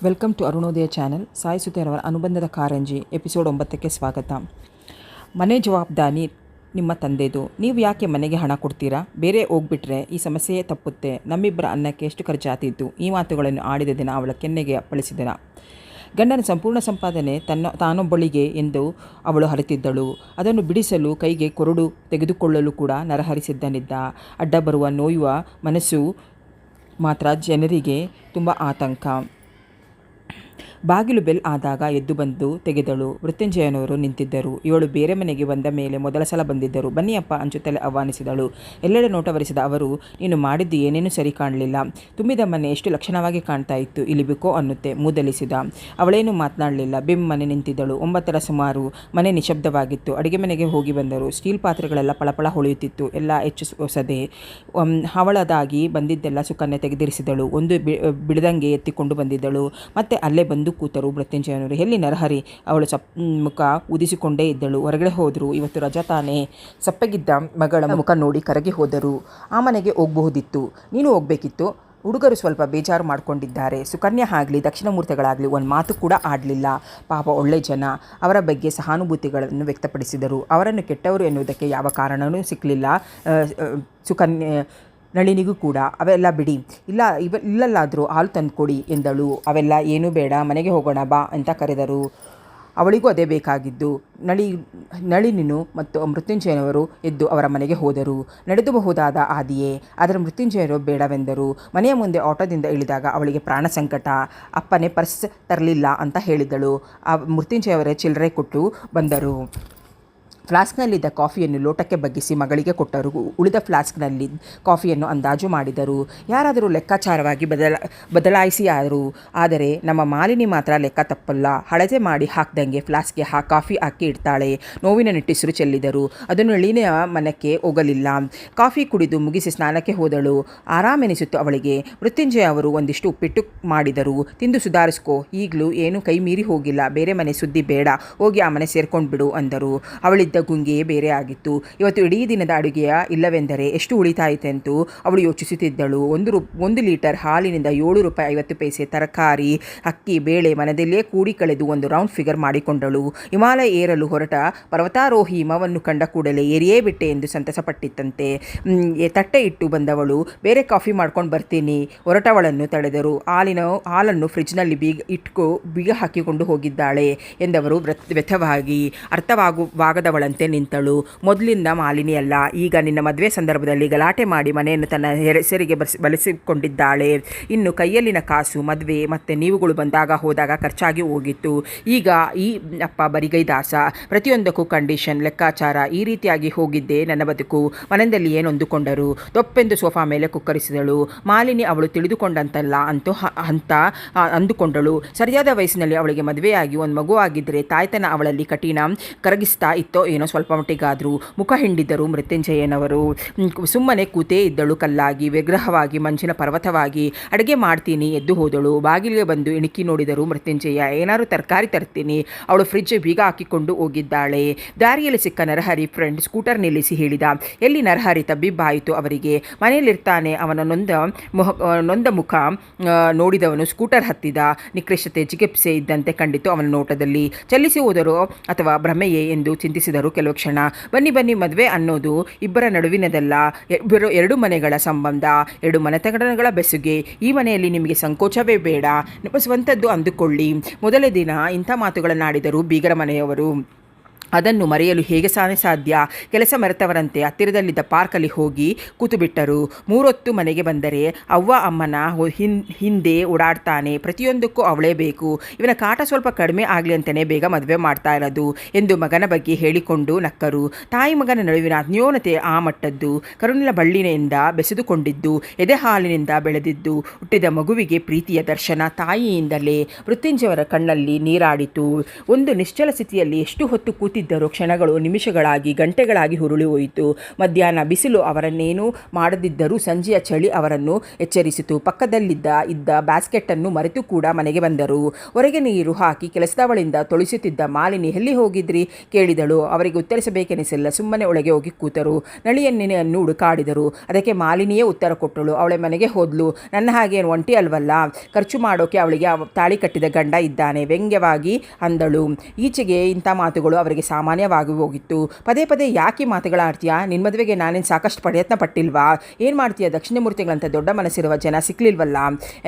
Welcome to Arunodaya channel. Sai ಸುತೇರವರ ಅನುಬಂಧದ ಕಾರಂಜಿ ಎಪಿಸೋಡ್ 9ಕ್ಕೆ ಸ್ವಾಗತ. ಮನೆ ಜವಾಬ್ದಾರಿ ನಿಮ್ಮ ತಂದೆದು. ನೀವು ಯಾಕೆ ಮನೆಗೆ ಹಣ ಕೊಡ್ತೀರಾ? ಬೇರೆ ಹೋಗ್ಬಿಟ್ರೆ ಈ ಸಮಸ್ಯೆಯೇ ತಪ್ಪುತ್ತೆ. ನಮ್ಮಿಬ್ಬರ ಅನ್ನಕ್ಕೆ ಎಷ್ಟು ಖರ್ಚಾತಿತ್ತು? ಈ ಮಾತುಗಳನ್ನು ಆಡಿದ ದಿನ ಅವಳ ಕೆನ್ನೆಗೆ ಅಪ್ಪಳಿಸಿದ ದಿನ. ಗಂಡನ ಸಂಪೂರ್ಣ ಸಂಪಾದನೆ ತಾನೊಬ್ಬಳಿಗೆ ಎಂದು ಅವಳು ಅರಿತಿದ್ದಳು. ಅದನ್ನು ಬಿಡಿಸಲು ಕೈಗೆ ಕೊರಡು ತೆಗೆದುಕೊಳ್ಳಲು ಕೂಡ ನರಹರಿಸಿದ್ದನಿದ್ದ. ಅಡ್ಡ ಬರುವ ನೋಯುವ ಮನಸ್ಸು ಮಾತ್ರ ಜನರಿಗೆ ತುಂಬ ಆತಂಕ. ಬಾಗಿಲು ಬೆಲ್ ಆದಾಗ ಎದ್ದು ಬಂದು ತೆಗೆದಳು. ಮೃತ್ಯುಂಜಯನವರು ನಿಂತಿದ್ದರು. ಇವಳು ಬೇರೆ ಮನೆಗೆ ಬಂದ ಮೇಲೆ ಮೊದಲ ಸಲ ಬಂದಿದ್ದರು. ಬನ್ನಿಯಪ್ಪ ಅಂಚುತ್ತಲೇ ಆಹ್ವಾನಿಸಿದಳು. ಎಲ್ಲೆಡೆ ನೋಟವರಿಸಿದ ಅವರು, ನೀನು ಮಾಡಿದ್ದು ಏನೇನೂ ಸರಿ ಕಾಣಲಿಲ್ಲ. ತುಂಬಿದ ಮನೆ ಎಷ್ಟು ಲಕ್ಷಣವಾಗಿ ಕಾಣ್ತಾ ಇತ್ತು. ಇಲ್ಲಿ ಬಿಕೋ ಅನ್ನುತ್ತೆ ಮೂದಲಿಸಿದ. ಅವಳೇನು ಮಾತನಾಡಲಿಲ್ಲ. ಬಿಮ್ಮನೆ ನಿಂತಿದ್ದಳು. 9ರ ಸುಮಾರು. ಮನೆ ನಿಶಬ್ದವಾಗಿತ್ತು. ಅಡುಗೆ ಮನೆಗೆ ಹೋಗಿ ಬಂದರು. ಸ್ಟೀಲ್ ಪಾತ್ರೆಗಳೆಲ್ಲ ಪಳಪಳ ಹೊಳೆಯುತ್ತಿತ್ತು. ಎಲ್ಲ ಹೆಚ್ಚು ಹೊಸದೆ. ಅವಳದಾಗಿ ಬಂದಿದ್ದೆಲ್ಲ ಸುಕನ್ಯೆ ತೆಗೆದಿರಿಸಿದಳು. ಒಂದು ಬಿಡದಂಗೆ ಎತ್ತಿಕೊಂಡು ಬಂದಿದ್ದಳು. ಮತ್ತೆ ಅಲ್ಲೇ ಬಂದು ಕೂತರು ಮೃತ್ಯುಂಜಯನವರು. ಎಲ್ಲಿ ನರಹರಿ? ಅವಳು ಮುಖ ಉದಿಸಿಕೊಂಡೇ ಇದ್ದಳು. ಹೊರಗಡೆ ಹೋದರು. ಇವತ್ತು ರಜಾ ತಾನೇ. ಸಪ್ಪಗಿದ್ದ ಮಗಳ ಮುಖ ನೋಡಿ ಕರಗಿ ಹೋದರು. ಆ ಮನೆಗೆ ಹೋಗಬಹುದಿತ್ತು. ನೀನು ಹೋಗಬೇಕಿತ್ತು. ಹುಡುಗರು ಸ್ವಲ್ಪ ಬೇಜಾರು ಮಾಡಿಕೊಂಡಿದ್ದಾರೆ. ಸುಕನ್ಯಾ ಆಗಲಿ ದಕ್ಷಿಣಮೂರ್ತಿಗಳಾಗಲಿ ಒಂದು ಮಾತು ಕೂಡ ಆಡಲಿಲ್ಲ. ಪಾಪ ಒಳ್ಳೆ ಜನ. ಅವರ ಬಗ್ಗೆ ಸಹಾನುಭೂತಿಗಳನ್ನು ವ್ಯಕ್ತಪಡಿಸಿದರು. ಅವರನ್ನು ಕೆಟ್ಟವರು ಎನ್ನುವುದಕ್ಕೆ ಯಾವ ಕಾರಣವೂ ಸಿಕ್ಕಲಿಲ್ಲ. ಸುಕನ್ಯೆ ನಳಿನಿಗೂ ಕೂಡ. ಅವೆಲ್ಲ ಬಿಡಿ, ಇಲ್ಲಲ್ಲಾದರೂ ಹಾಲು ತಂದುಕೊಡಿ ಎಂದಳು. ಅವೆಲ್ಲ ಏನೂ ಬೇಡ, ಮನೆಗೆ ಹೋಗೋಣ ಬಾ ಅಂತ ಕರೆದರು. ಅವಳಿಗೂ ಅದೇ ಬೇಕಾಗಿದ್ದು. ನಳಿನಿನು ಮತ್ತು ಮೃತ್ಯುಂಜಯನವರು ಎದ್ದು ಅವರ ಮನೆಗೆ ಹೋದರು. ನಡೆದಬಹುದಾದ ಹಾದಿಯೇ. ಆದರೆ ಮೃತ್ಯುಂಜಯರು ಬೇಡವೆಂದರು. ಮನೆಯ ಮುಂದೆ ಆಟೋದಿಂದ ಇಳಿದಾಗ ಅವಳಿಗೆ ಪ್ರಾಣ ಸಂಕಟ. ಅಪ್ಪನೇ ಪರ್ಸ್ ತರಲಿಲ್ಲ ಅಂತ ಹೇಳಿದಳು. ಮೃತ್ಯುಂಜಯವರೇ ಚಿಲ್ಲರೆ ಕೊಟ್ಟು ಬಂದರು. ಫ್ಲಾಸ್ಕ್ನಲ್ಲಿದ್ದ ಕಾಫಿಯನ್ನು ಲೋಟಕ್ಕೆ ಬಗ್ಗಿಸಿ ಮಗಳಿಗೆ ಕೊಟ್ಟರು. ಉಳಿದ ಫ್ಲಾಸ್ಕ್ನಲ್ಲಿ ಕಾಫಿಯನ್ನು ಅಂದಾಜು ಮಾಡಿದರು. ಯಾರಾದರೂ ಲೆಕ್ಕಾಚಾರವಾಗಿ ಬದಲಾಯಿಸಿಯಾರು. ಆದರೆ ನಮ್ಮ ಮಾಲಿನಿ ಮಾತ್ರ ಲೆಕ್ಕ ತಪ್ಪಲ್ಲ. ಹಳತೆ ಮಾಡಿ ಹಾಕ್ದಂಗೆ ಫ್ಲಾಸ್ಕ್ಗೆ ಕಾಫಿ ಹಾಕಿ ಇಡ್ತಾಳೆ. ನೋವಿನ ನಿಟ್ಟಿಸಿರು ಚೆಲ್ಲಿದರು. ಅದನ್ನು ನಳಿನಿಯ ಮನಕ್ಕೆ ಹೋಗಲಿಲ್ಲ. ಕಾಫಿ ಕುಡಿದು ಮುಗಿಸಿ ಸ್ನಾನಕ್ಕೆ ಹೋದಳು. ಆರಾಮೆನಿಸಿತು ಅವಳಿಗೆ. ಮೃತ್ಯುಂಜಯ ಅವರು ಒಂದಿಷ್ಟು ಉಪ್ಪಿಟ್ಟು ಮಾಡಿದರು. ತಿಂದು ಸುಧಾರಿಸ್ಕೋ. ಈಗಲೂ ಏನೂ ಕೈ ಮೀರಿ ಹೋಗಿಲ್ಲ. ಬೇರೆ ಮನೆ ಸುದ್ದಿ ಬೇಡ. ಹೋಗಿ ಆ ಮನೆ ಸೇರ್ಕೊಂಡ್ಬಿಡು ಅಂದರು. ಅವಳಿದ್ದ ಗುಂಗೆಯೇ ಬೇರೆ ಆಗಿತ್ತು. ಇವತ್ತು ಇಡೀ ದಿನದ ಅಡುಗೆಯ ಇಲ್ಲವೆಂದರೆ ಎಷ್ಟು ಉಳಿತಾಯಿತೆಂದು ಅವಳು ಯೋಚಿಸುತ್ತಿದ್ದಳು. 1 ಲೀಟರ್ ಹಾಲಿನಿಂದ ₹7.50 ತರಕಾರಿ, ಅಕ್ಕಿ, ಬೇಳೆ ಮನದಲ್ಲೇ ಕೂಡಿ ಕಳೆದು ಒಂದು ರೌಂಡ್ ಫಿಗರ್ ಮಾಡಿಕೊಂಡಳು. ಹಿಮಾಲಯ ಏರಲು ಹೊರಟ ಪರ್ವತಾರೋಹಿ ಹಿಮವನ್ನು ಕಂಡ ಕೂಡಲೇ ಏರಿಯೇ ಬಿಟ್ಟೆ ಎಂದು ಸಂತಸಪಟ್ಟಿತ್ತಂತೆ. ತಟ್ಟೆ ಇಟ್ಟು ಬಂದವಳು, ಬೇರೆ ಕಾಫಿ ಮಾಡ್ಕೊಂಡು ಬರ್ತೀನಿ. ಹೊರಟವಳನ್ನು ತಡೆದರು. ಹಾಲನ್ನು ಫ್ರಿಜ್ನಲ್ಲಿ ಬೀಗ ಹಾಕಿಕೊಂಡು ಹೋಗಿದ್ದಾಳೆ ಎಂದವರು ವ್ಯಥವಾಗಿ ಅರ್ಥವಾಗದವಳಂತೆ ನಿಂತಳು. ಮೊದಲಿಂದ ಮಾಲಿನಿಯಲ್ಲ. ಈಗ ನಿನ್ನ ಮದುವೆ ಸಂದರ್ಭದಲ್ಲಿ ಗಲಾಟೆ ಮಾಡಿ ಮನೆಯನ್ನು ತನ್ನ ಹೆಸರಿಗೆ ಬಳಸಿಕೊಂಡಿದ್ದಾಳೆ. ಇನ್ನು ಕೈಯಲ್ಲಿನ ಕಾಸು ಮದುವೆ ಮತ್ತು ನೀವುಗಳು ಬಂದಾಗ ಹೋದಾಗ ಖರ್ಚಾಗಿ ಹೋಗಿತ್ತು. ಈಗ ಈ ಅಪ್ಪ ಬರಿಗೈದಾಸ. ಪ್ರತಿಯೊಂದಕ್ಕೂ ಕಂಡೀಷನ್, ಲೆಕ್ಕಾಚಾರ. ಈ ರೀತಿಯಾಗಿ ಹೋಗಿದ್ದೆ ನನ್ನ ಬದುಕು. ಮನೆಯಲ್ಲಿ ಏನೊಂದುಕೊಂಡರು. ದೊಪ್ಪೆಂದು ಸೋಫಾ ಮೇಲೆ ಕುಕ್ಕರಿಸಿದಳು. ಮಾಲಿನಿ ಅವಳು ತಿಳಿದುಕೊಂಡಂತಲ್ಲ ಅಂತ ಅಂದುಕೊಂಡಳು. ಸರಿಯಾದ ವಯಸ್ಸಿನಲ್ಲಿ ಅವಳಿಗೆ ಮದುವೆಯಾಗಿ ಒಂದು ಮಗು ಆಗಿದ್ದರೆ ತಾಯ್ತನ ಅವಳಲ್ಲಿ ಕಠಿಣ ಕರಗಿಸ್ತಾ ಇತ್ತೋ ಏನೋ ಸ್ವಲ್ಪ ಮಟ್ಟಿಗಾದರೂ. ಮುಖ ಹಿಂಡಿದ್ದರು ಮೃತ್ಯುಂಜಯನವರು. ಸುಮ್ಮನೆ ಕೂತೇ ಇದ್ದಳು. ಕಲ್ಲಾಗಿ ವಿಗ್ರಹವಾಗಿ ಮಂಜಿನ ಪರ್ವತವಾಗಿ. ಅಡುಗೆ ಮಾಡ್ತೀನಿ ಎದ್ದು ಹೋದಳು. ಬಾಗಿಲಿಗೆ ಬಂದು ಇಣುಕಿ ನೋಡಿದರು ಮೃತ್ಯುಂಜಯ. ಏನಾದ್ರು ತರಕಾರಿ ತರ್ತೀನಿ. ಅವಳು ಫ್ರಿಡ್ಜ್ ಬೀಗ ಹಾಕಿಕೊಂಡು ಹೋಗಿದ್ದಾಳೆ. ದಾರಿಯಲ್ಲಿ ಸಿಕ್ಕ ನರಹರಿ ಫ್ರೆಂಡ್ ಸ್ಕೂಟರ್ ನಿಲ್ಲಿಸಿ ಹೇಳಿದ. ಎಲ್ಲಿ ನರಹರಿ? ತಬ್ಬಿಬ್ಬಾಯಿತು ಅವರಿಗೆ. ಮನೆಯಲ್ಲಿರ್ತಾನೆ. ಅವನ ನೊಂದ ಮುಖ ನೋಡಿದವನು ಸ್ಕೂಟರ್ ಹತ್ತಿದ. ನಿಕೃಷ್ಟತೆ ಜಿಗುಪ್ಸೆ ಇದ್ದಂತೆ ಕಂಡಿತು ಅವನ ನೋಟದಲ್ಲಿ. ಚಲಿಸಿ ಹೋದರು ಅಥವಾ ಭ್ರಮೆಯೇ ಎಂದು ಚಿಂತಿಸಿದರು ಕೆಲವು ಕ್ಷಣ. ಬನ್ನಿ, ಮದುವೆ ಅನ್ನೋದು ಇಬ್ಬರ ನಡುವಿನದಲ್ಲ, ಎರಡು ಮನೆಗಳ ಸಂಬಂಧ, 2 ಮನೆತನಗಳ ಬೆಸುಗೆ. ಈ ಮನೆಯಲ್ಲಿ ನಿಮಗೆ ಸಂಕೋಚವೇ ಬೇಡ. ನಿಮ್ಮ ಸ್ವಂತದ್ದು ಅಂದುಕೊಳ್ಳಿ. ಮೊದಲ ದಿನ ಇಂಥ ಮಾತುಗಳನ್ನಾಡಿದರು ಬೀಗರ ಮನೆಯವರು. ಅದನ್ನು ಮರೆಯಲು ಹೇಗೆ ಸಾಧ್ಯ? ಕೆಲಸ ಮರೆತವರಂತೆ ಹತ್ತಿರದಲ್ಲಿದ್ದ ಪಾರ್ಕಲ್ಲಿ ಹೋಗಿ ಕೂತುಬಿಟ್ಟರು. 3 ಹೊತ್ತು ಮನೆಗೆ ಬಂದರೆ ಅವ್ವ ಅಮ್ಮನ ಹಿಂದೆ ಓಡಾಡ್ತಾನೆ. ಪ್ರತಿಯೊಂದಕ್ಕೂ ಅವಳೇ ಬೇಕು. ಇವನ ಕಾಟ ಸ್ವಲ್ಪ ಕಡಿಮೆ ಆಗಲಿ ಅಂತಲೇ ಬೇಗ ಮದುವೆ ಮಾಡ್ತಾ ಇರೋದು ಎಂದು ಮಗನ ಬಗ್ಗೆ ಹೇಳಿಕೊಂಡು ನಕ್ಕರು. ತಾಯಿ ಮಗನ ನಡುವಿನ ಅನ್ಯೋನ್ಯತೆ ಆ ಮಟ್ಟದ್ದು. ಕರುಣಿನ ಬಳ್ಳಿನಿಂದ ಬೆಸೆದುಕೊಂಡಿದ್ದು, ಎದೆ ಹಾಲಿನಿಂದ ಬೆಳೆದಿದ್ದು, ಹುಟ್ಟಿದ ಮಗುವಿಗೆ ಪ್ರೀತಿಯ ದರ್ಶನ ತಾಯಿಯಿಂದಲೇ. ಮೃತ್ಯುಂಜಯವರ ಕಣ್ಣಲ್ಲಿ ನೀರಾಡಿತು. ಒಂದು ನಿಶ್ಚಲ ಸ್ಥಿತಿಯಲ್ಲಿ ಎಷ್ಟು ಹೊತ್ತು ಕೂತಿ ಕುಳಿತಿದ್ದರು. ಕ್ಷಣಗಳು ನಿಮಿಷಗಳಾಗಿ ಗಂಟೆಗಳಾಗಿ ಹುರುಳಿ ಹೋಯಿತು. ಮಧ್ಯಾಹ್ನ ಬಿಸಿಲು ಅವರನ್ನೇನೂ ಮಾಡದಿದ್ದರೂ ಸಂಜೆಯ ಚಳಿ ಅವರನ್ನು ಎಚ್ಚರಿಸಿತು. ಇದ್ದ ಬ್ಯಾಸ್ಕೆಟನ್ನು ಮರೆತು ಕೂಡ ಮನೆಗೆ ಬಂದರು. ಹೊರಗೆ ನೀರು ಹಾಕಿ ಕೆಲಸದವಳಿಂದ ತೊಳಿಸುತ್ತಿದ್ದ ಮಾಲಿನಿ ಎಲ್ಲಿ ಹೋಗಿದ್ರಿ ಕೇಳಿದಳು. ಅವರಿಗೆ ಉತ್ತರಿಸಬೇಕೆನಿಸಿಲ್ಲ. ಸುಮ್ಮನೆ ಒಳಗೆ ಹೋಗಿ ಕೂತರು. ನಳಿಯನ್ನೇನು ಹುಡುಕಾಡಿದರು. ಅದಕ್ಕೆ ಮಾಲಿನಿಯೇ ಉತ್ತರ ಕೊಟ್ಟಳು. ಅವಳ ಮನೆಗೆ ಹೋದ್ಲು. ನನ್ನ ಹಾಗೆ ಒಂಟಿ ಅಲ್ವಲ್ಲ, ಖರ್ಚು ಮಾಡೋಕೆ ಅವಳಿಗೆ ತಾಳಿ ಕಟ್ಟಿದ ಗಂಡ ಇದ್ದಾನೆ, ವ್ಯಂಗ್ಯವಾಗಿ ಅಂದಳು. ಈಚೆಗೆ ಇಂಥ ಮಾತುಗಳು ಅವರಿಗೆ ಸಾಮಾನ್ಯವಾಗಿ ಹೋಗಿತ್ತು. ಪದೇ ಪದೇ ಯಾಕೆ ಮಾತುಗಳಾಡ್ತೀಯಾ? ನಿನ್ನ ಮದುವೆಗೆ ನಾನೇನು ಸಾಕಷ್ಟು ಪ್ರಯತ್ನ ಪಟ್ಟಿಲ್ವಾ? ಏನು ಮಾಡ್ತೀಯ? ದಕ್ಷಿಣಮೂರ್ತಿಗಳಂತ ದೊಡ್ಡ ಮನಸ್ಸಿರುವ ಜನ ಸಿಕ್ಕಲಿಲ್ವಲ್ಲ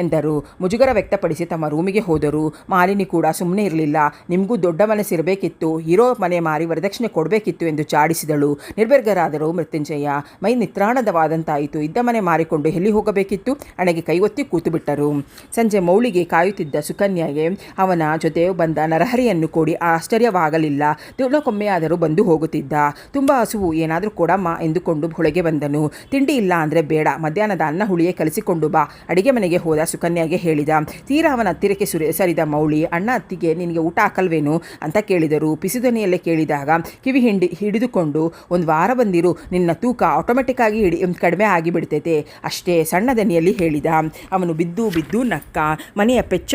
ಎಂದರು. ಮುಜುಗರ ವ್ಯಕ್ತಪಡಿಸಿ ತಮ್ಮ ರೂಮಿಗೆ ಹೋದರು. ಮಾಲಿನಿ ಕೂಡ ಸುಮ್ಮನೆ ಇರಲಿಲ್ಲ. ನಿಮಗೂ ದೊಡ್ಡ ಮನಸ್ಸಿರಬೇಕಿತ್ತು, ಇರೋ ಮನೆ ಮಾರಿ ವರದಕ್ಷಿಣೆ ಕೊಡಬೇಕಿತ್ತು ಎಂದು ಜಾಡಿಸಿದಳು. ನಿರ್ಭರ್ಗರಾದರು ಮೃತ್ಯುಂಜಯ. ಮೈ ನಿತ್ರಾಣದವಾದಂತಾಯಿತು. ಇದ್ದ ಮನೆ ಮಾರಿಕೊಂಡು ಎಲ್ಲಿ ಹೋಗಬೇಕಿತ್ತು? ಹಣೆಗೆ ಕೈಗೊತ್ತಿ ಕೂತುಬಿಟ್ಟರು. ಸಂಜೆ ಮೌಳಿಗೆ ಕಾಯುತ್ತಿದ್ದ ಸುಕನ್ಯಾಗೆ ಅವನ ಜೊತೆ ಬಂದ ನರಹರಿಯನ್ನು ಕೊಡಿ ಆಶ್ಚರ್ಯವಾಗಲಿಲ್ಲ. ದಿನಕ್ಕೊಮ್ಮೆಯಾದರೂ ಬಂದು ಹೋಗುತ್ತಿದ್ದ. ತುಂಬ ಹಸುವು, ಏನಾದರೂ ಕೊಡಮ್ಮ ಎಂದುಕೊಂಡು ಹೊಳಗೆ ಬಂದನು. ತಿಂಡಿ ಇಲ್ಲ ಅಂದರೆ ಬೇಡ, ಮಧ್ಯಾಹ್ನದ ಅನ್ನ ಹುಳಿಯೇ ಕಲಿಸಿಕೊಂಡು ಬಾ, ಅಡಿಗೆ ಮನೆಗೆ ಹೋದ ಸುಕನ್ಯಾಗೆ ಹೇಳಿದ. ತೀರಾ ಅವನ ಹತ್ತಿರಕ್ಕೆ ಸರಿದ ಮೌಳಿ, ಅಣ್ಣ ಅತ್ತಿಗೆ ನಿನಗೆ ಊಟ ಹಾಕಲ್ವೇನು ಅಂತ ಕೇಳಿದರು. ಪಿಸುದನಿಯಲ್ಲೇ ಕೇಳಿದಾಗ ಕಿವಿ ಹಿಡಿದುಕೊಂಡು, ಒಂದು ವಾರ ಬಂದಿರು, ನಿನ್ನ ತೂಕ ಆಟೋಮೆಟಿಕ್ ಆಗಿ ಕಡಿಮೆ ಆಗಿಬಿಡ್ತೈತೆ ಅಷ್ಟೇ, ಸಣ್ಣ ದನಿಯಲ್ಲಿ ಹೇಳಿದ. ಅವನು ಬಿದ್ದು ಬಿದ್ದು ನಕ್ಕ. ಮನೆಯ ಪೆಚ್ಚ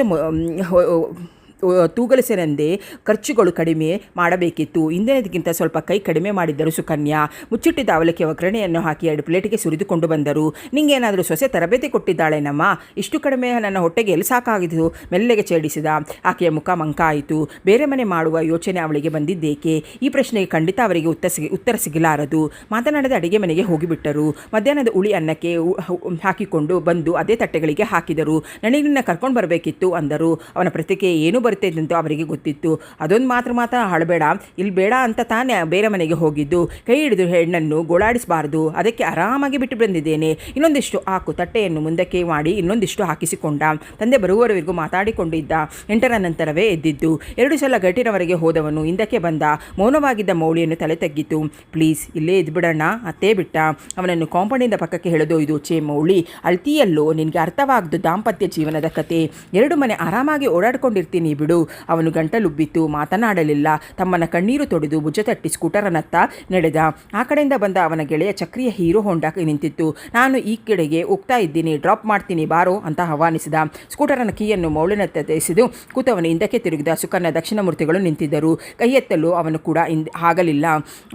ತೂಗಲಿಸನೆಂದೇ ಖರ್ಚುಗಳು ಕಡಿಮೆ ಮಾಡಬೇಕಿತ್ತು. ಇಂದಿನದಕ್ಕಿಂತ ಸ್ವಲ್ಪ ಕೈ ಕಡಿಮೆ ಮಾಡಿದ್ದರು ಸುಕನ್ಯಾ. ಮುಚ್ಚಿಟ್ಟಿದ್ದ ಅವಲಕ್ಕಿ ಒಗ್ಗರಣೆಯನ್ನು ಹಾಕಿ 2 ಪ್ಲೇಟಿಗೆ ಸುರಿದುಕೊಂಡು ಬಂದರು. ನಿಂಗೇನಾದರೂ ಸೊಸೆ ತರಬೇತಿ ಕೊಟ್ಟಿದ್ದಾಳೇನಮ್ಮ? ಇಷ್ಟು ಕಡಿಮೆ ನನ್ನ ಹೊಟ್ಟೆಗೆ ಎಲ್ಲಿ ಸಾಕಾಗಿದ್ದು? ಮೆಲ್ಲೆಗೆ ಛೇಡಿಸಿದ. ಆಕೆಯ ಮುಖ ಮಂಕಾಯಿತು. ಬೇರೆ ಮನೆ ಮಾಡುವ ಯೋಚನೆ ಅವಳಿಗೆ ಬಂದಿದ್ದೇಕೆ? ಈ ಪ್ರಶ್ನೆಗೆ ಖಂಡಿತ ಅವರಿಗೆ ಉತ್ತರ ಸಿಗಲಾರದು. ಮಾತನಾಡದೆ ಅಡಿಗೆ ಮನೆಗೆ ಹೋಗಿಬಿಟ್ಟರು. ಮಧ್ಯಾಹ್ನದ ಹುಳಿ ಅನ್ನಕ್ಕೆ ಹಾಕಿಕೊಂಡು ಬಂದು ಅದೇ ತಟ್ಟೆಗಳಿಗೆ ಹಾಕಿದರು. ನನಗಿನ್ನ ಕರ್ಕೊಂಡು ಬರಬೇಕಿತ್ತು ಅಂದರು. ಅವನ ಪ್ರತಿಕ್ರಿಯೆ ಏನು ಬರುತ್ತೈತಂತೂ ಅವರಿಗೆ ಗೊತ್ತಿತ್ತು. ಅದೊಂದು ಮಾತ್ರ ಹಾಳಬೇಡ, ಇಲ್ಲಿ ಬೇಡ ಅಂತ ತಾನೇ ಬೇರೆ ಮನೆಗೆ ಹೋಗಿದ್ದು. ಕೈ ಹಿಡಿದು ಹೆಣ್ಣನ್ನು ಗೋಳಾಡಿಸಬಾರ್ದು, ಅದಕ್ಕೆ ಆರಾಮಾಗಿ ಬಿಟ್ಟು ಬಂದಿದ್ದೇನೆ. ಇನ್ನೊಂದಿಷ್ಟು ಹಾಕು. ತಟ್ಟೆಯನ್ನು ಮುಂದಕ್ಕೆ ಮಾಡಿ ಇನ್ನೊಂದಿಷ್ಟು ಹಾಕಿಸಿಕೊಂಡ. ತಂದೆ ಬರುವವರೆಗೂ ಮಾತಾಡಿಕೊಂಡಿದ್ದ. 8ರ ನಂತರವೇ ಎದ್ದಿದ್ದು. 2 ಸಲ ಗಟ್ಟಿನವರೆಗೆ ಹೋದವನು ಹಿಂದಕ್ಕೆ ಬಂದ. ಮೌನವಾಗಿದ್ದ ಮೌಳಿಯನ್ನು ತಲೆ ತಗ್ಗಿತು. ಪ್ಲೀಸ್ ಇಲ್ಲೇ ಎದ್ಬಿಡೋಣ. ಅತ್ತೇ ಬಿಟ್ಟ. ಅವನನ್ನು ಕಾಂಪೌಂಡಿಂದ ಪಕ್ಕಕ್ಕೆ ಎಳೆದೊಯ್ದು, ಛೇ ಮೌಳಿ, ಅಳ್ತೀಯಲ್ಲೋ, ನಿನಗೆ ಅರ್ಥವಾಗದು ದಾಂಪತ್ಯ ಜೀವನದ ಕತೆ. 2 ಮನೆ ಆರಾಮಾಗಿ ಓಡಾಡ್ಕೊಂಡಿರ್ತೀನಿ ಬಿಡು. ಅವನು ಗಂಟಲುಬ್ಬಿತ್ತು. ಮಾತನಾಡಲಿಲ್ಲ. ತಮ್ಮನ ಕಣ್ಣೀರು ತೊಡೆದು ಭುಜ ತಟ್ಟಿ ಸ್ಕೂಟರನತ್ತ ನಡೆದ. ಆ ಕಡೆಯಿಂದ ಬಂದ ಅವನ ಗೆಳೆಯ ಚಕ್ರಿಯ ಹೀರೋ ಹೊಂಡಾ ನಿಂತಿತ್ತು. ನಾನು ಈ ಕಡೆಗೆ ಹೋಗ್ತಾ ಇದ್ದೀನಿ, ಡ್ರಾಪ್ ಮಾಡ್ತೀನಿ ಬಾರೋ ಅಂತ ಆಹ್ವಾನಿಸಿದ. ಸ್ಕೂಟರನ ಕೀಯನ್ನು ಮೌಳಿನತ್ತ ತೆಗೆಸಿದು ಕೂತವನು ಹಿಂದಕ್ಕೆ ತಿರುಗಿದ. ಸುಕನ್ಯ ದಕ್ಷಿಣಮೂರ್ತಿಗಳು ನಿಂತಿದ್ದರು. ಕೈ ಎತ್ತಲು ಅವನು ಕೂಡ ಆಗಲಿಲ್ಲ.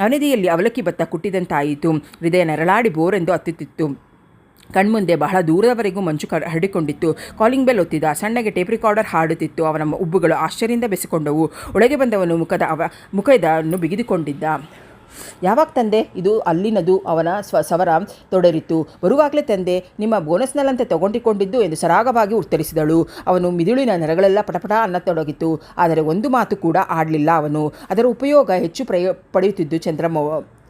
ಅವನದಿಯಲ್ಲಿ ಅವಲಕ್ಕಿ ಭತ್ತ ಕುಟ್ಟಿದಂತಾಯಿತು. ಹೃದಯ ನೆರಳಾಡಿ ಬೋರೆಂದು ಹತ್ತುತ್ತಿತ್ತು. ಕಣ್ಮುಂದೆ ಬಹಳ ದೂರದವರೆಗೂ ಮಂಚು ಹರಡಿಕೊಂಡಿತ್ತು. ಕಾಲಿಂಗ್ ಬೆಲ್ ಒತ್ತಿದ. ಸಣ್ಣಗೆ ಟೇಪ್ ರಿಕಾರ್ಡರ್ ಹಾಡುತ್ತಿತ್ತು. ಅವನ ಉಬ್ಬುಗಳು ಆಶ್ಚರ್ಯದಿಂದ ಬೆಸಿಕೊಂಡವು. ಒಳಗೆ ಬಂದವನು ಮುಖದನ್ನು ಬಿಗಿದುಕೊಂಡಿದ್ದ. ಯಾವಾಗ ತಂದೆ? ಇದು ಅಲ್ಲಿನದು. ಅವನ ಸವರ ತೊಡರಿತು. ಬರುವಾಗಲೇ ತಂದೆ, ನಿಮ್ಮ ಬೋನಸ್ನಲ್ಲಂತೆ ತಗೊಂಡಿಕೊಂಡಿದ್ದು ಎಂದು ಸರಾಗವಾಗಿ ಉತ್ತರಿಸಿದಳು. ಅವನು ಮಿದುಳಿನ ನರಗಳೆಲ್ಲ ಪಟಪಟ ಅನ್ನತೊಡಗಿತು. ಆದರೆ ಒಂದು ಮಾತು ಕೂಡ ಆಡಲಿಲ್ಲ ಅವನು. ಅದರ ಉಪಯೋಗ ಹೆಚ್ಚು ಪಡೆಯುತ್ತಿದ್ದು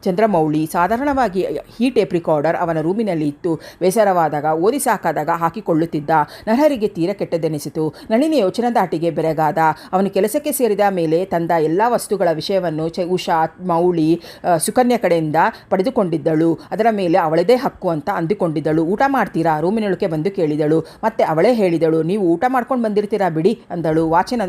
ಚಂದ್ರಮೌಳಿ. ಸಾಧಾರಣವಾಗಿ ಈ ಟೇಪ್ ರಿಕಾರ್ಡರ್ ಅವನ ರೂಮಿನಲ್ಲಿ ಇತ್ತು. ಬೇಸರವಾದಾಗ, ಓದಿ ಸಾಕಾದಾಗ ಹಾಕಿಕೊಳ್ಳುತ್ತಿದ್ದ. ನರಹರಿಗೆ ತೀರ ಕೆಟ್ಟದೆನಿಸಿತು. ನಳಿನಿ ಯೋಚನಾ ದಾಟಿಗೆ ಬೆರಗಾದ. ಅವನು ಕೆಲಸಕ್ಕೆ ಸೇರಿದ ಮೇಲೆ ತಂದ ಎಲ್ಲ ವಸ್ತುಗಳ ವಿಷಯವನ್ನು ಉಷಾ, ಮೌಳಿ, ಸುಕನ್ಯಾ ಕಡೆಯಿಂದ ಪಡೆದುಕೊಂಡಿದ್ದಳು. ಅದರ ಮೇಲೆ ಅವಳದೇ ಹಕ್ಕು ಅಂತ ಅಂದುಕೊಂಡಿದ್ದಳು. ಊಟ ಮಾಡ್ತೀರಾ? ರೂಮಿನೊಳಗೆ ಬಂದು ಕೇಳಿದಳು. ಮತ್ತೆ ಅವಳೇ ಹೇಳಿದಳು, ನೀವು ಊಟ ಮಾಡ್ಕೊಂಡು ಬಂದಿರ್ತೀರಾ ಬಿಡಿ ಅಂದಳು. ವಾಚಿನ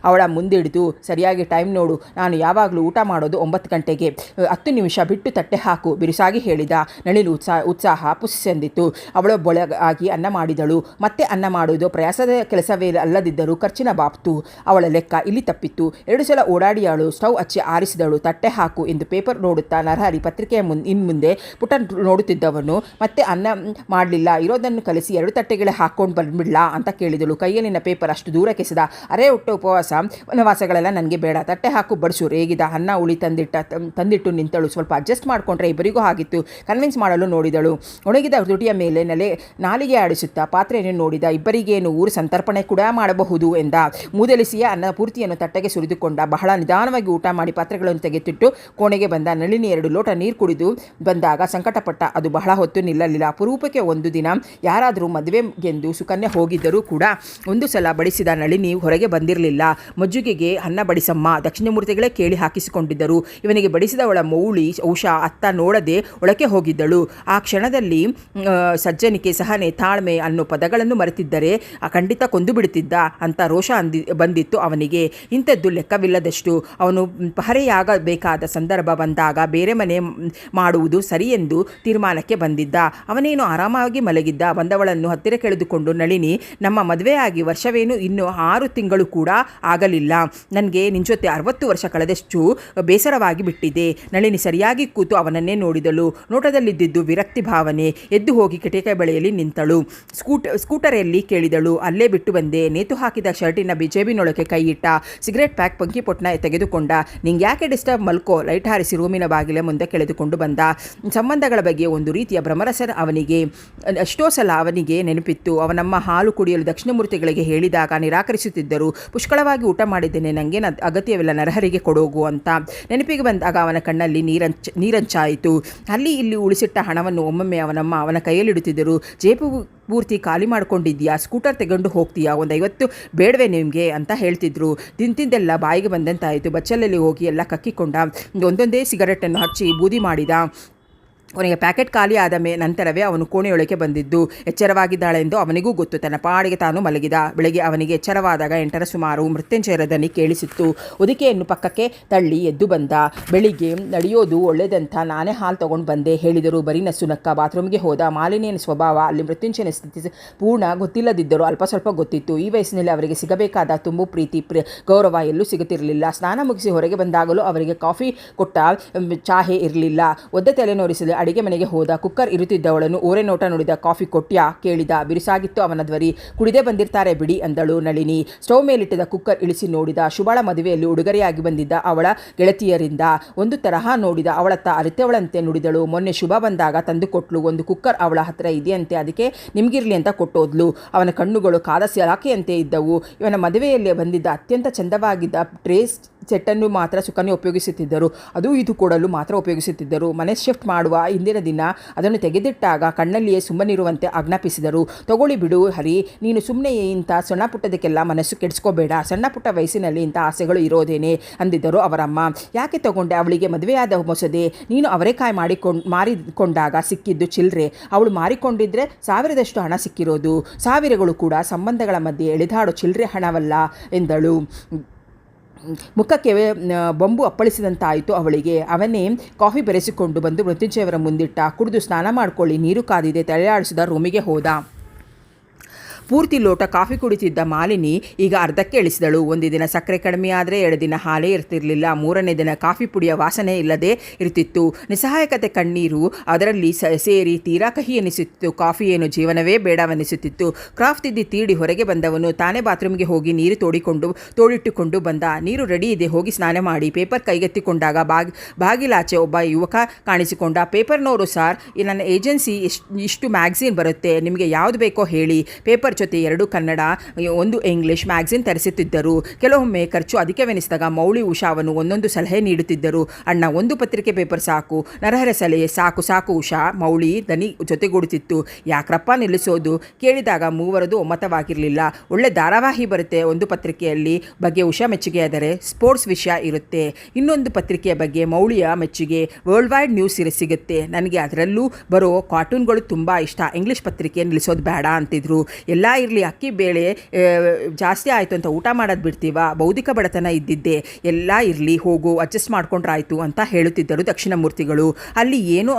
ಅವಳ ಮುಂದಿಡಿದು, ಸರಿಯಾಗಿ ಟೈಮ್ ನೋಡು, ನಾನು ಯಾವಾಗಲೂ ಊಟ ಮಾಡೋದು 9 ಗಂಟೆಗೆ. 10 ನಿಮಿಷ ಬಿಟ್ಟು ತಟ್ಟೆ ಹಾಕು ಬಿರುಸಾಗಿ ಹೇಳಿದ. ನಳಿನಿ ಉತ್ಸಾಹ ಪುಸಿಸೆಂದಿತ್ತು. ಅವಳು ಬೊಳಗಾಗಿ ಅನ್ನ ಮಾಡಿದಳು. ಮತ್ತೆ ಅನ್ನ ಮಾಡುವುದು ಪ್ರಯಾಸದ ಕೆಲಸವೇ ಅಲ್ಲದಿದ್ದರೂ ಖರ್ಚಿನ ಬಾಪ್ತು. ಅವಳ ಲೆಕ್ಕ ಇಲ್ಲಿ ತಪ್ಪಿತ್ತು. 2 ಸಲ ಓಡಾಡಿಯಾಳು. ಸ್ಟವ್ ಹಚ್ಚಿ ಆರಿಸಿದಳು. ತಟ್ಟೆ ಹಾಕು ಎಂದು ಪೇಪರ್ ನೋಡುತ್ತಾ ನರಹರಿ ಪತ್ರಿಕೆಯ ಮುಂದೆ ಪುಟ ನೋಡುತ್ತಿದ್ದವನು ಮತ್ತೆ ಅನ್ನ ಮಾಡಲಿಲ್ಲ. ಇರೋದನ್ನು ಕಲಿಸಿ 2 ತಟ್ಟೆಗಳೇ ಹಾಕ್ಕೊಂಡು ಬಂದ್ಬಿಡ್ಲಾ ಅಂತ ಕೇಳಿದಳು. ಕೈಯಲ್ಲಿನ ಪೇಪರ್ ಅಷ್ಟು ದೂರ ಕೆಸೆದ. ಅರೆ ಹುಟ್ಟ ವನವಾಸಗಳೆಲ್ಲ ನನಗೆ ಬೇಡ, ತಟ್ಟೆ ಹಾಕು ಬಡಿಸು ರೇಗಿದ. ಅನ್ನ ಉಳಿ ತಂದಿಟ್ಟು ನಿಂತಳು. ಸ್ವಲ್ಪ ಅಡ್ಜಸ್ಟ್ ಮಾಡಿಕೊಂಡ್ರೆ ಇಬ್ಬರಿಗೂ ಆಗಿತ್ತು. ಕನ್ವಿನ್ಸ್ ಮಾಡಲು ನೋಡಿದಳು. ಒಣಗಿದ ತುಟಿಯ ಮೇಲೆ ನಾಲಿಗೆ ಆಡಿಸುತ್ತಾ ಪಾತ್ರೆಯನ್ನು ನೋಡಿದ. ಇಬ್ಬರಿಗೇನು ಊರು ಸಂತರ್ಪಣೆ ಕೂಡ ಮಾಡಬಹುದು ಎಂದ. ಮೂದಲಿಸಿಯ ಅನ್ನ ಪೂರ್ತಿಯನ್ನು ತಟ್ಟೆಗೆ ಸುರಿದುಕೊಂಡ. ಬಹಳ ನಿಧಾನವಾಗಿ ಊಟ ಮಾಡಿ ಪಾತ್ರೆಗಳನ್ನು ತೆಗೆದಿಟ್ಟು ಕೋಣೆಗೆ ಬಂದ. ನಳಿನಿ 2 ಲೋಟ ನೀರು ಕುಡಿದು ಬಂದಾಗ ಸಂಕಟಪಟ್ಟ. ಅದು ಬಹಳ ಹೊತ್ತು ನಿಲ್ಲಲಿಲ್ಲ. ಅಪರೂಪಕ್ಕೆ ಒಂದು ದಿನ ಯಾರಾದರೂ ಮದುವೆಗೆಂದು ಸುಕನ್ಯಾ ಹೋಗಿದ್ದರೂ ಕೂಡ 1 ಸಲ ಬಡಿಸಿದ ನಳಿನಿ ಹೊರಗೆ ಬಂದಿರಲಿಲ್ಲ. ಮಜ್ಜಿಗೆಗೆ ಅನ್ನ ಬಡಿಸಮ್ಮ ದಕ್ಷಿಣಮೂರ್ತಿಗಳೇ ಕೇಳಿ ಹಾಕಿಸಿಕೊಂಡಿದ್ದರು. ಇವನಿಗೆ ಬಡಿಸಿದವಳ ಮೌಳಿ ಉಷಾ ಅತ್ತ ನೋಡದೆ ಒಳಕ್ಕೆ ಹೋಗಿದ್ದಳು. ಆ ಕ್ಷಣದಲ್ಲಿ ಸಜ್ಜನಿಕೆ, ಸಹನೆ, ತಾಳ್ಮೆ ಅನ್ನೋ ಪದಗಳನ್ನು ಮರೆತಿದ್ದರೆ ಖಂಡಿತ ಕೊಂದು ಬಿಡುತ್ತಿದ್ದ ಅಂತ ರೋಷ ಬಂದಿತ್ತು ಅವನಿಗೆ. ಇಂಥದ್ದು ಲೆಕ್ಕವಿಲ್ಲದಷ್ಟು. ಅವನು ಪಹರೆಯಾಗಬೇಕಾದ ಸಂದರ್ಭ ಬಂದಾಗ ಬೇರೆ ಮನೆ ಮಾಡುವುದು ಸರಿ ಎಂದು ತೀರ್ಮಾನಕ್ಕೆ ಬಂದಿದ್ದ. ಅವನೇನು ಆರಾಮಾಗಿ ಮಲಗಿದ್ದ. ಬಂದವಳನ್ನು ಹತ್ತಿರ ಕೆಳೆದುಕೊಂಡು, ನಳಿನಿ, ನಮ್ಮ ಮದುವೆಯಾಗಿ ವರ್ಷವೇನು ಇನ್ನು 6 ತಿಂಗಳು ಕೂಡ ಆಗಲಿಲ್ಲ. ನನಗೆ ನಿನ್ನ ಜೊತೆ 60 ವರ್ಷ ಕಳೆದಷ್ಟು ಬೇಸರವಾಗಿ ಬಿಟ್ಟಿದೆ. ನಳಿನಿ ಸರಿಯಾಗಿ ಕೂತು ಅವನನ್ನೇ ನೋಡಿದಳು. ನೋಟದಲ್ಲಿದ್ದಿದ್ದು ವಿರಕ್ತಿ ಭಾವನೆ. ಎದ್ದು ಹೋಗಿ ಕಿಟಕಿ ಬಳಿಯಲ್ಲಿ ನಿಂತಳು. ಸ್ಕೂಟರಲ್ಲಿ ಕೇಳಿದಳು, ಅಲ್ಲೇ ಬಿಟ್ಟು ಬಂದೆ. ನೇತು ಹಾಕಿದ ಶರ್ಟಿನ ಜೇಬಿನೊಳಗೆ ಕೈ ಇಟ್ಟ. ಸಿಗರೇಟ್ ಪ್ಯಾಕ್ ಪಂಕಿ ಪೊಟ್ನ ತೆಗೆದುಕೊಂಡ. ನಿಂಗೆ ಯಾಕೆ ಡಿಸ್ಟರ್ಬ್, ಮಲ್ಕೋ. ಲೈಟ್ ಹಾರಿಸಿ ರೂಮಿನ ಬಾಗಿಲ ಮುಂದೆ ಕೆಳೆದುಕೊಂಡು ಬಂದ. ಸಂಬಂಧಗಳ ಬಗ್ಗೆ ಒಂದು ರೀತಿಯ ಭ್ರಮರಸ ಅವನಿಗೆ. ಎಷ್ಟೋ ಸಲ ಅವನಿಗೆ ನೆನಪಿತ್ತು, ಅವನಮ್ಮ ಹಾಲು ಕುಡಿಯಲು ದಕ್ಷಿಣಮೂರ್ತಿಗಳಿಗೆ ಹೇಳಿದಾಗ ನಿರಾಕರಿಸುತ್ತಿದ್ದರು. ಪುಷ್ಕಳವಾಗಿ ಊಟ ಮಾಡಿದ್ದೇನೆ, ನನಗೇನು ಅಗತ್ಯವಿಲ್ಲ, ನರಹರಿಗೆ ಕೊಡೋಗು ಅಂತ. ನೆನಪಿಗೆ ಬಂದಾಗ ಅವನ ಕಣ್ಣಲ್ಲಿ ನೀರಂಚಾಯಿತು. ಅಲ್ಲಿ ಇಲ್ಲಿ ಉಳಿಸಿಟ್ಟ ಹಣವನ್ನು ಒಮ್ಮೊಮ್ಮೆ ಅವನಮ್ಮ ಅವನ ಕೈಯಲ್ಲಿಡುತ್ತಿದ್ದರು. ಜೇಬು ಪೂರ್ತಿ ಖಾಲಿ ಮಾಡ್ಕೊಂಡಿದ್ದೀಯಾ? ಸ್ಕೂಟರ್ ತೆಗೆದು ಹೋಗ್ತೀಯಾ? ಒಂದು 50 ಬೇಡವೇ ನಿಮಗೆ ಅಂತ ಹೇಳ್ತಿದ್ರು. ತಿಂತಿದ್ದೆಲ್ಲ ಬಾಯಿಗೆ ಬಂದಂತಾಯಿತು. ಬಚ್ಚಲಲ್ಲಿ ಹೋಗಿ ಎಲ್ಲ ಕಕ್ಕಿಕೊಂಡ. ಒಂದೊಂದೇ ಸಿಗರೆಟನ್ನು ಹಚ್ಚಿ ಬೂದಿ ಮಾಡಿದ. ಅವನಿಗೆ ಪ್ಯಾಕೆಟ್ ಖಾಲಿ ಆದ ನಂತರವೇ ಅವನು ಕೋಣೆಯೊಳಗೆ ಬಂದಿದ್ದು. ಎಚ್ಚರವಾಗಿದ್ದಾಳೆಂದು ಅವನಿಗೂ ಗೊತ್ತು. ತನ್ನ ಪಾಡಿಗೆ ತಾನು ಮಲಗಿದ. ಬೆಳಗ್ಗೆ ಅವನಿಗೆ ಎಚ್ಚರವಾದಾಗ 8ರ ಸುಮಾರು ಮೃತ್ಯುಂಜಯರ ದನಿ ಕೇಳಿಸಿತ್ತು. ಉದಿಕೆಯನ್ನು ಪಕ್ಕಕ್ಕೆ ತಳ್ಳಿ ಎದ್ದು ಬಂದ. ಬೆಳಿಗ್ಗೆ ನಡೆಯೋದು ಒಳ್ಳೆದಂತ ನಾನೇ ಹಾಲು ತಗೊಂಡು ಬಂದೆ ಹೇಳಿದರು. ಬರೀ ನಸುನಕ್ಕ. ಬಾತ್ರೂಮ್ಗೆ ಹೋದ. ಮಾಲಿನಿಯನ ಸ್ವಭಾವ, ಅಲ್ಲಿ ಮೃತ್ಯುಂಜಯನ ಸ್ಥಿತಿ ಪೂರ್ಣ ಗೊತ್ತಿಲ್ಲದಿದ್ದರೂ ಅಲ್ಪ ಸ್ವಲ್ಪ ಗೊತ್ತಿತ್ತು. ಈ ವಯಸ್ಸಿನಲ್ಲಿ ಅವರಿಗೆ ಸಿಗಬೇಕಾದ ತುಂಬು ಪ್ರೀತಿ ಗೌರವ ಎಲ್ಲೂ ಸಿಗುತ್ತಿರಲಿಲ್ಲ. ಸ್ನಾನ ಮುಗಿಸಿ ಹೊರಗೆ ಬಂದಾಗಲೂ ಅವರಿಗೆ ಕಾಫಿ ಕೊಟ್ಟ ಚಾಹೆ ಇರಲಿಲ್ಲ. ಒದ್ದೆ ತಲೆನೋರಿಸದೆ ಅಡಿಗೆ ಮನೆಗೆ ಹೋದ. ಕುಕ್ಕರ್ ಇರುತ್ತಿದ್ದವಳನ್ನು ಓರೆ ನೋಟ ನೋಡಿದ. ಕಾಫಿ ಕೊಟ್ಯಾ ಕೇಳಿದ. ಬಿರುಸಾಗಿತ್ತು ಅವನ ಧ್ವನಿ. ಕುಡಿದೇ ಬಂದಿರ್ತಾರೆ ಬಿಡಿ ಅಂದಳು ನಳಿನಿ. ಸ್ಟವ್ ಮೇಲಿಟ್ಟಿದ್ದ ಕುಕ್ಕರ್ ಇಳಿಸಿ ನೋಡಿದ. ಶುಭಳ ಮದುವೆಯಲ್ಲಿ ಉಡುಗೊರೆಯಾಗಿ ಬಂದಿದ್ದ ಅವಳ ಗೆಳತಿಯರಿಂದ ಒಂದು ತರಹ ನೋಡಿದ. ಅವಳತ್ತ ಅರಿತವಳಂತೆ ನುಡಿದಳು. ಮೊನ್ನೆ ಶುಭ ಬಂದಾಗ ತಂದು ಕೊಟ್ಲು. ಒಂದು ಕುಕ್ಕರ್ ಅವಳ ಹತ್ರ ಇದೆಯಂತೆ, ಅದಕ್ಕೆ ನಿಮ್ಗಿರ್ಲಿ ಅಂತ ಕೊಟ್ಟೋದ್ಲು. ಅವನ ಕಣ್ಣುಗಳು ಕಾದ ಸಲಾಕೆಯಂತೆ ಇದ್ದವು. ಇವನ ಮದುವೆಯಲ್ಲಿ ಬಂದಿದ್ದ ಅತ್ಯಂತ ಚಂದವಾಗಿದ್ದ ಟ್ರೇಸ್ ಸೆಟ್ಟನ್ನು ಮಾತ್ರ ಸುಕನ್ಯಾ ಉಪಯೋಗಿಸುತ್ತಿದ್ದರು. ಅದು ಇದು ಕೊಡಲು ಮಾತ್ರ ಉಪಯೋಗಿಸುತ್ತಿದ್ದರು. ಮನೆ ಶಿಫ್ಟ್ ಮಾಡುವ ಹಿಂದಿನ ದಿನ ಅದನ್ನು ತೆಗೆದಿಟ್ಟಾಗ ಕಣ್ಣಲ್ಲಿಯೇ ಸುಮ್ಮನಿರುವಂತೆ ಆಜ್ಞಾಪಿಸಿದರು. ತಗೊಳ್ಳಿ ಬಿಡು ಹರಿ, ನೀನು ಸುಮ್ಮನೆ ಇಂಥ ಸಣ್ಣ ಪುಟ್ಟದಕ್ಕೆಲ್ಲ ಮನಸ್ಸು ಕೆಡಿಸ್ಕೋಬೇಡ. ಸಣ್ಣ ಪುಟ್ಟ ವಯಸ್ಸಿನಲ್ಲಿ ಇಂಥ ಆಸೆಗಳು ಇರೋದೇನೆ ಅಂದಿದ್ದರು ಅವರಮ್ಮ. ಯಾಕೆ ತಗೊಂಡೆ? ಅವಳಿಗೆ ಮದುವೆಯಾದ ಮೊಸದೆ. ನೀನು ಅವರೇಕಾಯಿ ಮಾರಿಕೊಂಡಾಗ ಸಿಕ್ಕಿದ್ದು ಚಿಲ್ಲರೆ. ಅವಳು ಮಾರಿಕೊಂಡಿದ್ರೆ 1000ದಷ್ಟು ಹಣ ಸಿಕ್ಕಿರೋದು. 1000ಗಳು ಕೂಡ ಸಂಬಂಧಗಳ ಮಧ್ಯೆ ಎಳೆದಾಡೋ ಚಿಲ್ಲರೆ ಹಣವಲ್ಲ ಎಂದಳು. ಮುಖಕ್ಕೆ ಬೊಂಬು ಅಪ್ಪಳಿಸಿದಂತಾಯಿತು ಅವಳಿಗೆ. ಅವನೇ ಕಾಫಿ ಬೆರೆಸಿಕೊಂಡು ಬಂದು ಮೃತ್ಯುಂಜಯವರ ಮುಂದಿಟ್ಟ. ಕುಡಿದು ಸ್ನಾನ ಮಾಡ್ಕೊಳ್ಳಿ, ನೀರು ಕಾದಿದೆ. ತಲೆಯಾಡಿಸಿದ ರೂಮಿಗೆ ಹೋದ. ಪೂರ್ತಿ ಲೋಟ ಕಾಫಿ ಕುಡಿತಿದ್ದ ಮಾಲಿನಿ ಈಗ ಅರ್ಧಕ್ಕೆ ಇಳಿಸಿದಳು. ಒಂದು ದಿನ ಸಕ್ಕರೆ ಕಡಿಮೆ ಆದರೆ 2 ದಿನ ಹಾಲೇ ಇರ್ತಿರಲಿಲ್ಲ. 3ನೇ ದಿನ ಕಾಫಿ ಪುಡಿಯ ವಾಸನೆ ಇಲ್ಲದೆ ಇರ್ತಿತ್ತು. ನಿಸ್ಸಹಾಯಕತೆ ಕಣ್ಣೀರು ಅದರಲ್ಲಿ ಸೇರಿ ತೀರಾ ಕಹಿ ಎನಿಸುತ್ತಿತ್ತು. ಕಾಫಿ ಏನು ಜೀವನವೇ ಬೇಡವೆನಿಸುತ್ತಿತ್ತು. ಕ್ರಾಫ್ ತಿದ್ದಿ ತೀಡಿ ಹೊರಗೆ ಬಂದವನು ತಾನೇ ಬಾತ್ರೂಮ್ಗೆ ಹೋಗಿ ನೀರು ತೋಡಿಟ್ಟುಕೊಂಡು ಬಂದ. ನೀರು ರೆಡಿ ಇದೆ, ಹೋಗಿ ಸ್ನಾನ ಮಾಡಿ. ಪೇಪರ್ ಕೈಗೆತ್ತಿಕೊಂಡಾಗ ಬಾಗಿಲಾಚೆ ಒಬ್ಬ ಯುವಕ ಕಾಣಿಸಿಕೊಂಡ. ಪೇಪರ್ನವರು ಸಾರ್, ನನ್ನ ಏಜೆನ್ಸಿ ಇಷ್ಟು ಮ್ಯಾಗ್ಝಿನ್ ಬರುತ್ತೆ, ನಿಮಗೆ ಯಾವುದು ಬೇಕೋ ಹೇಳಿ. ಪೇಪರ್ ಜೊತೆ 2 ಕನ್ನಡ 1 ಇಂಗ್ಲಿಷ್ ಮ್ಯಾಗ್ಝಿನ್ ತರಿಸುತ್ತಿದ್ದರು. ಕೆಲವೊಮ್ಮೆ ಖರ್ಚು ಅಧಿಕವೆನಿಸಿದಾಗ ಮೌಳಿ ಉಷಾವನ್ನು ಒಂದೊಂದು ಸಲಹೆ ನೀಡುತ್ತಿದ್ದರು. ಅಣ್ಣ, 1 ಪತ್ರಿಕೆ ಪೇಪರ್ ಸಾಕು. ನರಹರ ಸಲಹೆ ಸಾಕು ಉಷಾ. ಮೌಳಿ ದನಿ ಜೊತೆಗೂಡುತ್ತಿತ್ತು. ಯಾಕ್ರಪ್ಪ ನಿಲ್ಲಿಸೋದು? ಕೇಳಿದಾಗ ಮೂವರದು ಒಮ್ಮತವಾಗಿರಲಿಲ್ಲ. ಒಳ್ಳೆ ಧಾರಾವಾಹಿ ಬರುತ್ತೆ 1 ಪತ್ರಿಕೆಯಲ್ಲಿ ಬಗ್ಗೆ ಉಷಾ ಮೆಚ್ಚುಗೆಯಾದರೆ, ಸ್ಪೋರ್ಟ್ಸ್ ವಿಷಯ ಇರುತ್ತೆ. ಇನ್ನೊಂದು ಪತ್ರಿಕೆಯ ಬಗ್ಗೆ ಮೌಳಿಯ ಮೆಚ್ಚುಗೆ. ವರ್ಲ್ಡ್ ವೈಡ್ ನ್ಯೂಸ್ ಸಿಗುತ್ತೆ. ನನಗೆ ಅದರಲ್ಲೂ ಬರೋ ಕಾರ್ಟೂನ್ಗಳು ತುಂಬ ಇಷ್ಟ. ಇಂಗ್ಲಿಷ್ ಪತ್ರಿಕೆ ನಿಲ್ಲಿಸೋದು ಬೇಡ ಅಂತಿದ್ರು. ಎಲ್ಲ ಇರಲಿ, ಅಕ್ಕಿ ಬೇಳೆ ಜಾಸ್ತಿ ಆಯಿತು ಅಂತ ಊಟ ಮಾಡೋದು ಬಿಡ್ತೀವ? ಬೌದ್ಧಿಕ ಬಡತನ ಇದ್ದಿದ್ದೆ. ಎಲ್ಲ ಇರಲಿ, ಹೋಗು, ಅಡ್ಜಸ್ಟ್ ಮಾಡ್ಕೊಂಡ್ರಾಯ್ತು ಅಂತ ಹೇಳುತ್ತಿದ್ದರು ದಕ್ಷಿಣಮೂರ್ತಿಗಳು. ಅಲ್ಲಿ ಏನೋ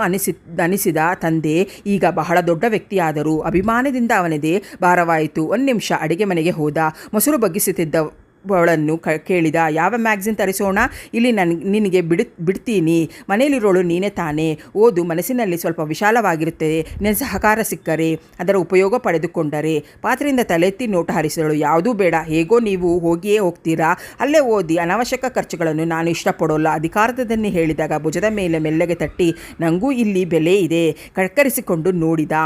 ಅನಿಸಿದ ತಂದೆ ಈಗ ಬಹಳ ದೊಡ್ಡ ವ್ಯಕ್ತಿಯಾದರು. ಅಭಿಮಾನದಿಂದ ಅವನದೇ ಭಾರವಾಯಿತು. 1 ನಿಮಿಷ ಅಡಿಗೆ ಮನೆಗೆ ಹೋದ. ಮೊಸರು ಬಗ್ಗಿಸುತ್ತಿದ್ದ ಅವಳನ್ನು ಕೇಳಿದ. ಯಾವ ಮ್ಯಾಗ್ಝಿನ್ ತರಿಸೋಣ? ಇಲ್ಲಿ ನಿನಗೆ ಬಿಡ್ತೀನಿ. ಮನೆಯಲ್ಲಿರೋಳು ನೀನೇ ತಾನೇ. ಓದು, ಮನಸ್ಸಿನಲ್ಲಿ ಸ್ವಲ್ಪ ವಿಶಾಲವಾಗಿರುತ್ತದೆ. ನಿನ್ನ ಸಹಕಾರ ಸಿಕ್ಕರೆ, ಅದರ ಉಪಯೋಗ ಪಡೆದುಕೊಂಡರೆ. ಪಾತ್ರೆಯಿಂದ ತಲೆತ್ತಿ ನೋಟ ಹರಿಸಿದಳು. ಯಾವುದೂ ಬೇಡ, ಹೇಗೋ ನೀವು ಹೋಗಿಯೇ ಹೋಗ್ತೀರಾ, ಅಲ್ಲೇ ಓದಿ. ಅನಾವಶ್ಯಕ ಖರ್ಚುಗಳನ್ನು ನಾನು ಇಷ್ಟಪಡೋಲ್ಲ. ಅಧಿಕಾರದನ್ನೇ ಹೇಳಿದಾಗ ಭುಜದ ಮೇಲೆ ಮೆಲ್ಲಗೆ ತಟ್ಟಿ, ನನಗೂ ಇಲ್ಲಿ ಬೆಲೆ ಇದೆ. ಕಡ್ಕರಿಸಿಕೊಂಡು ನೋಡಿದ.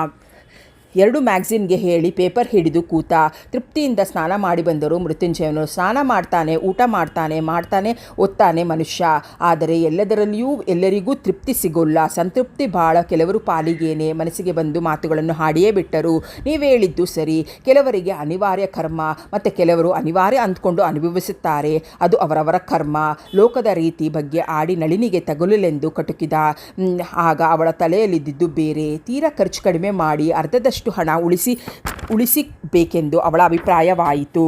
2 ಮ್ಯಾಗ್ಝಿನ್ಗೆ ಹೇಳಿ ಪೇಪರ್ ಹಿಡಿದು ಕೂತ. ತೃಪ್ತಿಯಿಂದ ಸ್ನಾನ ಮಾಡಿ ಬಂದರು ಮೃತ್ಯುಂಜಯನು. ಸ್ನಾನ ಮಾಡ್ತಾನೆ, ಊಟ ಮಾಡ್ತಾನೆ ಓದ್ತಾನೆ ಮನುಷ್ಯ. ಆದರೆ ಎಲ್ಲದರಲ್ಲಿಯೂ ಎಲ್ಲರಿಗೂ ತೃಪ್ತಿ ಸಿಗೋಲ್ಲ. ಸಂತೃಪ್ತಿ ಭಾಳ ಕೆಲವರು ಪಾಲಿಗೇನೆ. ಮನಸ್ಸಿಗೆ ಬಂದು ಮಾತುಗಳನ್ನು ಹಾಡಿಯೇ ಬಿಟ್ಟರು. ನೀವು ಹೇಳಿದ್ದು ಸರಿ. ಕೆಲವರಿಗೆ ಅನಿವಾರ್ಯ ಕರ್ಮ, ಮತ್ತು ಕೆಲವರು ಅನಿವಾರ್ಯ ಅಂದ್ಕೊಂಡು ಅನುಭವಿಸುತ್ತಾರೆ. ಅದು ಅವರವರ ಕರ್ಮ. ಲೋಕದ ರೀತಿ ಬಗ್ಗೆ ಆಡಿ ನಳಿನಿಗೆ ತಗುಲಲೆಂದು ಕಟುಕಿದ. ಆಗ ಅವಳ ತಲೆಯಲ್ಲಿದ್ದಿದ್ದು ಬೇರೆ. ತೀರಾ ಖರ್ಚು ಕಡಿಮೆ ಮಾಡಿ ಅರ್ಧದಷ್ಟು ಹಣ ಉಳಿಸಿಬೇಕೆಂದು ಅವಳ ಅಭಿಪ್ರಾಯವಾಯಿತು.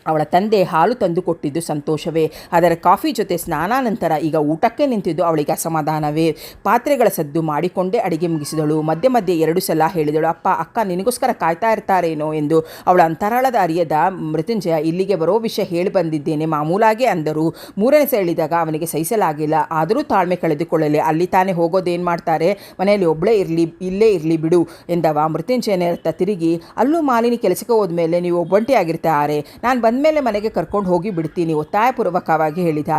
ಅವಳ ತಂದೆ ಹಾಲು ತಂದು ಕೊಟ್ಟಿದ್ದು ಸಂತೋಷವೇ, ಆದರೆ ಕಾಫಿ ಜೊತೆ ಸ್ನಾನಾನಂತರ ಈಗ ಊಟಕ್ಕೆ ನಿಂತಿದ್ದು ಅವಳಿಗೆ ಅಸಮಾಧಾನವೇ. ಪಾತ್ರೆಗಳ ಸದ್ದು ಮಾಡಿಕೊಂಡೇ ಅಡಿಗೆ ಮುಗಿಸಿದಳು. ಮಧ್ಯೆ 2 ಸಲ ಹೇಳಿದಳು, ಅಪ್ಪ ಅಕ್ಕ ನಿನಗೋಸ್ಕರ ಕಾಯ್ತಾ ಇರ್ತಾರೇನೋ ಎಂದು. ಅವಳ ಅಂತರಾಳದ ಅರಿಯದ ಮೃತ್ಯುಂಜಯ ಇಲ್ಲಿಗೆ ಬರೋ ವಿಷಯ ಹೇಳಿ ಬಂದಿದ್ದೇನೆ ಮಾಮೂಲಾಗೆ ಅಂದರು. 3ನೇ ಸಲ ಹೇಳಿದಾಗ ಅವನಿಗೆ ಸಹಿಸಲಾಗಿಲ್ಲ. ಆದರೂ ತಾಳ್ಮೆ ಕಳೆದುಕೊಳ್ಳಲಿ, ಅಲ್ಲಿ ತಾನೇ ಹೋಗೋದೇನು ಮಾಡ್ತಾರೆ, ಮನೆಯಲ್ಲಿ ಒಬ್ಬಳೇ ಇಲ್ಲೇ ಇರಲಿ ಬಿಡು ಎಂದವ. ಮೃತ್ಯುಂಜಯನತ್ತ ತಿರುಗಿ, ಅಲ್ಲೂ ಮಾಲಿನಿ ಕೆಲಸಕ್ಕೆ ಹೋದ್ಮೇಲೆ ನೀವು ಒಬ್ಬಂಟಿಯಾಗಿರ್ತಾರೆ, ನಾನು ಬಂದಮೇಲೆ ಮನೆಗೆ ಕರ್ಕೊಂಡು ಹೋಗಿ ಬಿಡ್ತೀನಿ ಒತ್ತಾಯಪೂರ್ವಕವಾಗಿ ಹೇಳಿದ.